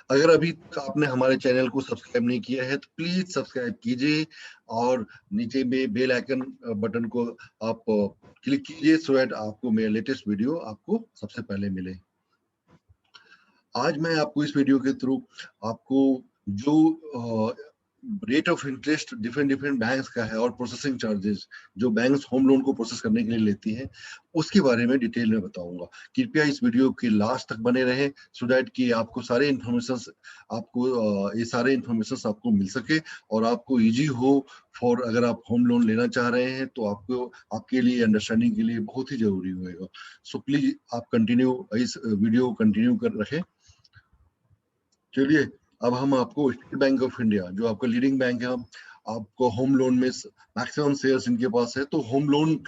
अगर अभी तक आपने हमारे चैनल को सब्सक्राइब नहीं किया है तो प्लीज सब्सक्राइब कीजिए और नीचे में बेल आइकन बटन को आप क्लिक कीजिए सो दैट आपको मेरा लेटेस्ट वीडियो आपको सबसे पहले मिले। आज मैं आपको इस वीडियो के थ्रू आपको जो rate of interest different different banks का है और प्रोसेसिंग चार्जेस जो बैंक्स होम लोन को प्रोसेस करने के लिए लेती हैं उसके बारे में डिटेल में बताऊंगा। कृपया इस वीडियो के लास्ट तक बने रहें सो दैट कि आपको सारे इन्फॉर्मेशन ये सारे इन्फॉर्मेशन आपको मिल सके और आपको इजी हो फॉर अगर आप होम लोन लेना चाह रहे हैं तो आपको आपके लिए अंडरस्टैंडिंग के लिए बहुत ही जरूरी होगा। सो प्लीज आप कंटिन्यू इस वीडियो को कंटिन्यू कर रखें। चलिए अब हम आपको स्टेट बैंक ऑफ इंडिया जो आपका लीडिंग बैंक है आपको होम लोन में मैक्सिमम शेयर्स इनके पास है तो होम लोन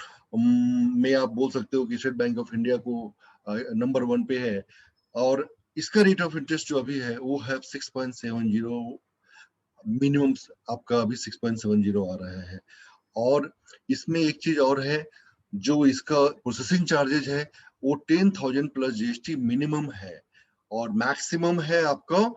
में आप बोल सकते हो कि स्टेट बैंक ऑफ इंडिया को नंबर 1 पे है और इसका रेट ऑफ इंटरेस्ट जो अभी है वो है 6.70 मिनिमम आपका अभी 6.70 आ रहा है। और इसमें एक चीज और है जो इसका प्रोसेसिंग चार्जेज है वो 10,000 प्लस जीएसटी मिनिमम है और मैक्सिमम है आपका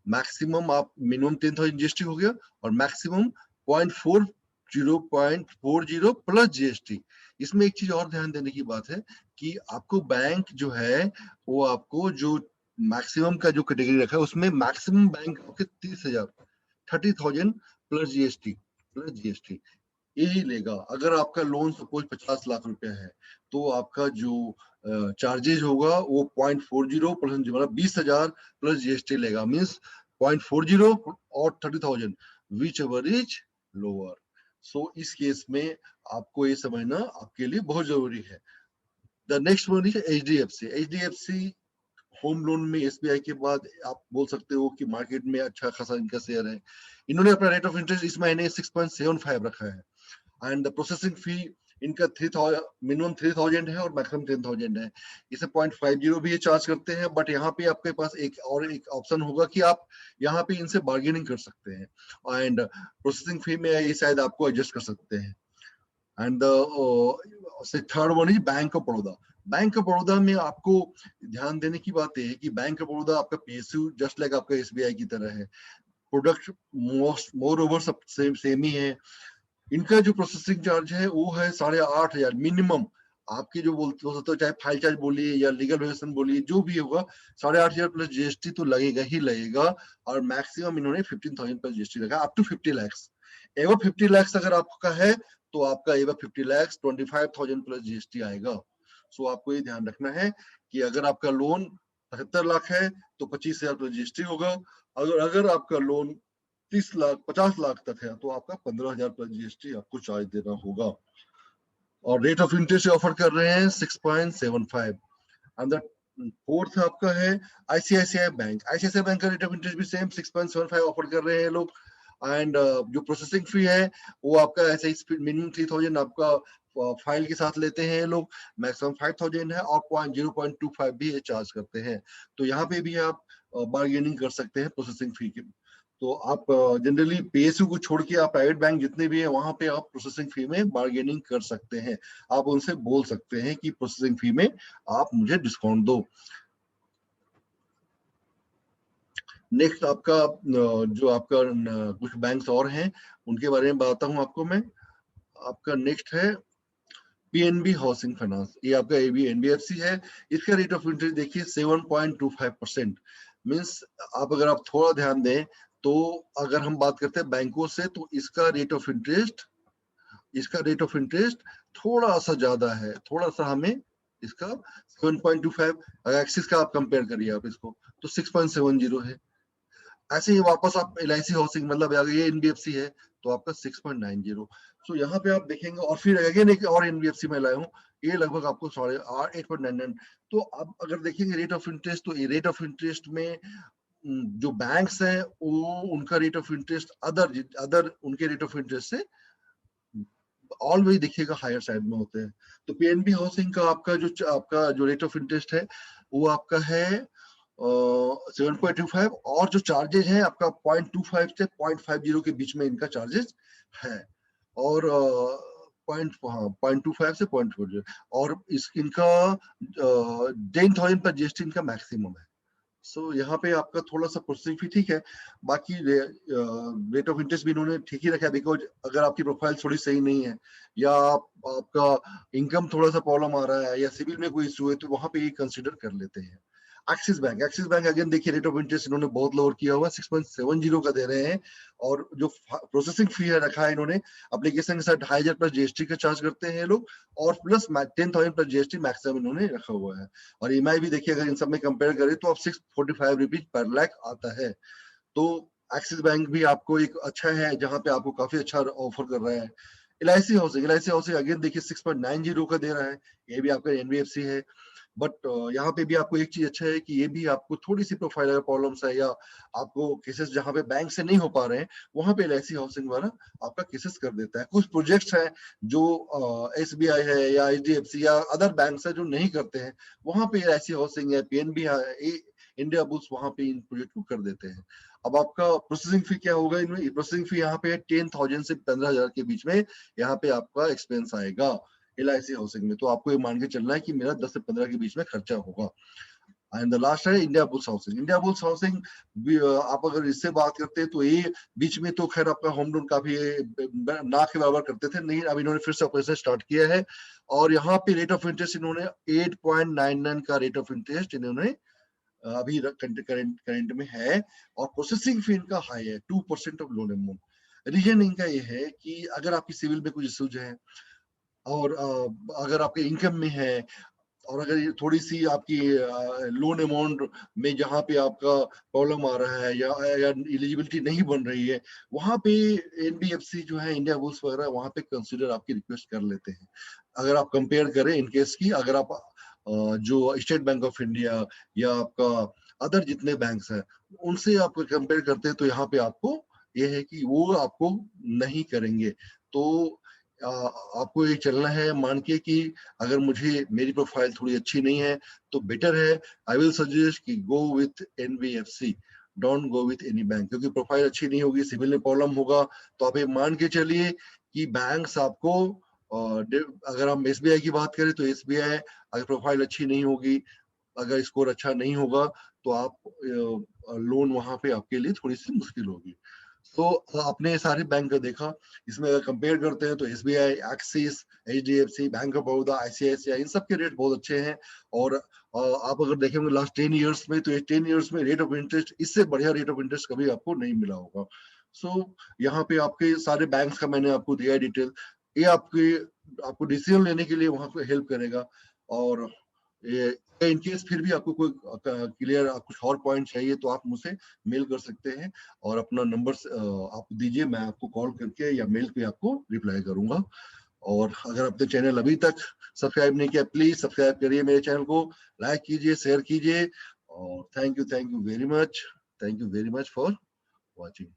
मैक्सिमम आप मिनिमम 10,000 जीएसटी हो गया और मैक्सिमम 0.40 प्लस जीएसटी। इसमें एक चीज और ध्यान देने की बात है कि आपको बैंक जो है वो आपको जो मैक्सिमम का जो कैटेगरी रखा है उसमें मैक्सिमम बैंक आपके 30,000 प्लस जीएसटी यही लेगा। अगर आपका लोन सपोज 50 लाख रुपया है तो आपका जो चार्जेज होगा वो 0.40 प्लस मतलब 20,000 प्लस जीएसटी लेगा मीन्स 0.40 और 30,000 विच एवर इज लोअर। सो इस केस में आपको ये समझना आपके लिए बहुत जरूरी है। The next one is HDFC home loan में एसबीआई के बाद आप बोल सकते हो कि मार्केट में अच्छा खासा इनका शेयर है। इन्होंने अपना रेट ऑफ इंटरेस्ट इस महीने 6.75 रखा है एंड द प्रोसेसिंग फी इनका 3,000 मिनिमम 3,000 है और मैक्सिमम 10,000 है। इसे 0.50 भी ये चार्ज करते हैं बट यहाँ पे आपके पास एक ऑप्शन होगा कि आप यहाँ पे इनसे बार्गेनिंग कर सकते हैं एंड प्रोसेसिंग फी में ये शायद आपको एडजस्ट कर सकते हैं। And third one is bank of Baroda. Bank of Baroda में आपको ध्यान देने की बात है कि बैंक ऑफ बड़ौदा आपका पीएसयू जस्ट लाइक आपका एसबीआई की तरह है। प्रोडक्ट मोर ओवर सब सेम ही है। इनका जो प्रोसेसिंग चार्ज है वो है 8,500 मिनिमम। आपके जो बोलते हो सकते हो चाहे फाइल चार्ज बोलिए या लीगल वेरिएशन बोलिए जो भी होगा 8,500 प्लस जीएसटी तो लगेगा ही लगेगा और मैक्सिमम इन्होंने 15,000 प्लस जीएसटी लगा up to 50 lakhs. Ever 50 lakhs अगर आपका है तो आपका एवर 50 लैक्स 25,000 प्लस जीएसटी आएगा। सो आपको ये ध्यान रखना है कि अगर आपका लोन 75 लाख है तो 25,000 प्लस जीएसटी होगा। अगर अगर आपका लोन 30 लाख 50 लाख तक है तो आपका 15,000 प्लस जीएसटी आपको चार्ज देना होगा। और रेट ऑफ इंटरेस्ट ऑफर कर रहे हैं 6.75 एंड द फोर्थ आपका है आईसीआईसीआई बैंक। आईसीआईसीआई बैंक का रेट ऑफ इंटरेस्ट भी सेम 6.75 ऑफर कर रहे हैं लोग एंड जो प्रोसेसिंग फी है वो आपका ऐसे ही मिनिमम 3,000 आपका फाइल के साथ लेते हैं लोग, मैक्सिमम 5,000 है और 0.25 भी ये चार्ज करते हैं। तो यहाँ पे भी आप बार्गेनिंग कर सकते हैं प्रोसेसिंग फी के। तो आप जनरली पीएसयू को छोड़ के आप प्राइवेट बैंक जितने भी है वहां पे आप प्रोसेसिंग फी में बार्गेनिंग कर सकते हैं। आप उनसे बोल सकते हैं कि प्रोसेसिंग फी में आप मुझे डिस्काउंट दो। नेक्स्ट आपका जो आपका कुछ बैंक्स और हैं उनके बारे में बताता हूं आपको मैं। आपका नेक्स्ट है पीएनबी हाउसिंग फाइनेंस। ये आपका एनबीएफसी है। इसका रेट ऑफ इंटरेस्ट देखिए 7.25% मीन्स आप अगर आप थोड़ा ध्यान दें तो अगर हम बात करते हैं बैंकों से तो इसका रेट ऑफ इंटरेस्ट थोड़ा सा ज्यादा है, थोड़ा सा हमें इसका 7.25 अगर एक्सिस का आप कंपेयर करिए आप इसको तो 6.70 है। ऐसे ही वापस आप एलआईसी हाउसिंग मतलब अगर ये एनबीएफसी है तो आपका 6.90। सो यहाँ पे आप देखेंगे और फिर अगेन एक और एनबीएफसी में लाया हूँ ये लगभग आपको 8.99। तो अब अगर देखेंगे रेट ऑफ इंटरेस्ट तो रेट ऑफ इंटरेस्ट में जो बैंक्स हैं वो उनका रेट ऑफ इंटरेस्ट अदर उनके रेट ऑफ इंटरेस्ट से ऑलवेज दिखेगा हायर साइड में होते हैं। तो पीएनबी हाउसिंग का आपका जो रेट ऑफ इंटरेस्ट है वो आपका है 7.25 और जो चार्जेस है आपका 0.25 से 0.50 के बीच में इनका चार्जेस है और 0.25 से 0.40 और इनका 10,000 पर जीएसटी इनका मैक्सिमम है। यहाँ पे आपका थोड़ा-सा प्रोसेसिंग फी ठीक है, बाकी रेट ऑफ इंटरेस्ट भी इन्होंने ठीक ही रखा है, बिकॉज़ अगर आपकी प्रोफाइल थोड़ी सही नहीं है या आपका इनकम थोड़ा-सा प्रॉब्लम आ रहा है या सिविल में कोई इश्यू है, तो वहाँ पे ये कंसीडर कर लेते हैं। एक्सिस बैंक अगेन देखिए रेट ऑफ इंटरेस्ट इन्होंने बहुत लोअर किया हुआ है, 6.70 का दे रहे हैं, और जो प्रोसेसिंग फी है रखा है इन्होंने, एप्लीकेशन के साथ 2500 प्लस जीएसटी का चार्ज करते हैं ये लोग, और प्लस 10,000 प्लस जीएसटी मैक्सिमम इन्होंने रखा हुआ है। और ईएमआई भी देखिए अगर इन सब में कंपेयर करें तो अब 645 रुपीज पर लाख आता है। तो एक्सिस बैंक भी आपको एक अच्छा है, जहाँ पे आपको काफी अच्छा ऑफर कर रहा है। एलआईसी हाउसिंग अगेन देखिए 6.90 का दे रहा है, ये भी आपका एनबीएफसी है। बट यहाँ पे भी आपको एक चीज अच्छा है कि ये भी आपको थोड़ी सी प्रोफाइल अगर प्रॉब्लम्स है या आपको केसेस जहाँ पे बैंक से नहीं हो पा रहे हैं, वहां पे एलआईसी हाउसिंग वाला आपका केसेस कर देता है। कुछ प्रोजेक्ट्स हैं जो एसबीआई है या एचडीएफसी या अदर बैंक है जो नहीं करते हैं, वहां पे एलआईसी हाउसिंग है, पीएनबी है, इंडिया बुल्स वहां पे इन प्रोजेक्ट को कर देते हैं। अब आपका प्रोसेसिंग फी क्या होगा इनमें? प्रोसेसिंग फी यहाँ पे 10,000 से 15,000 के बीच में यहाँ पे आपका एक्सपेंस आएगा एलआईसी हाउसिंग में। तो आपको ये मान के चलना है कि मेरा 10 से 15 के बीच में खर्चा होगा। एंड द लास्ट है India bulls housing. India bulls housing आप अगर इससे बात करते हैं तो ये बीच में तो खैर आपका होम लोन काफी ना के बराबर करते थे, नहीं अब इन्होंने फिर से ऑपरेशन स्टार्ट किया है, और यहाँ पे रेट ऑफ इंटरेस्ट इन्होंने 8.99 का रेट ऑफ इंटरेस्ट इन्होंने अभी करंट करंट में है, और प्रोसेसिंग फी इनका हाई है 2% ऑफ लोन अमाउंट। रीजन इनका ये है कि अगर आपकी सिविल में कुछ इश्यूज है, और अगर आपके इनकम में है, और अगर ये थोड़ी-सी आपकी लोन अमाउंट में जहाँ पे आपका प्रॉब्लम आ रहा है या एलिजिबिलिटी नहीं बन रही है, वहाँ पे एनबीएफसी जो है, इंडिया बुल्स वगैरह वहाँ पे कंसीडर आपकी रिक्वेस्ट कर लेते हैं। अगर आप कंपेयर करें इन केस की, अगर आप जो स्टेट बैंक ऑफ इंडिया या आपका अदर जितने बैंक्स हैं, उनसे आप कंपेयर करते हैं तो यहाँ पे आपको ये है कि वो आपको नहीं करेंगे। तो अ, आपको ये चलना है मान के कि अगर मुझे मेरी प्रोफाइल थोड़ी अच्छी नहीं है तो बेटर है, आई विल सजेस्ट कि go with NBFC, don't go with any bank, क्योंकि प्रोफाइल अच्छी नहीं होगी, सिविल में प्रॉब्लम होगा, तो आप ये मान के चलिए कि बैंक्स आपको अगर हम एसबीआई की बात करें तो एसबीआई अगर प्रोफाइल अच्छी नहीं होगी, अगर स्कोर अच्छा नहीं होगा, तो आप लोन वहां पे आपके लिए थोड़ी सी मुश्किल होगी। तो आपने सारे बैंक का देखा, इसमें अगर कंपेयर करते हैं तो SBI, Axis, HDFC, bank of Baroda, ICICI, इन सब के रेट बहुत अच्छे हैं। और आप अगर देखेंगे लास्ट 10 इयर्स में, तो ये 10 इयर्स में रेट ऑफ इंटरेस्ट इससे बढ़िया रेट ऑफ इंटरेस्ट कभी आपको नहीं मिला होगा। यहाँ पे आपके सारे बैंक्स का मैंने आपको दिया है डिटेल, ये आपके आपको डिसीजन लेने के लिए वहां पे हेल्प करेगा। और ये इन केस फिर भी आपको कोई क्लियर कुछ और पॉइंट चाहिए तो आप मुझसे मेल कर सकते हैं, और अपना नंबर आप दीजिए, मैं आपको कॉल करके या मेल पे आपको रिप्लाई करूंगा। और अगर आपने चैनल अभी तक सब्सक्राइब नहीं किया, प्लीज सब्सक्राइब करिए मेरे चैनल को, लाइक कीजिए, शेयर कीजिए, और thank you very much, thank you very much for watching.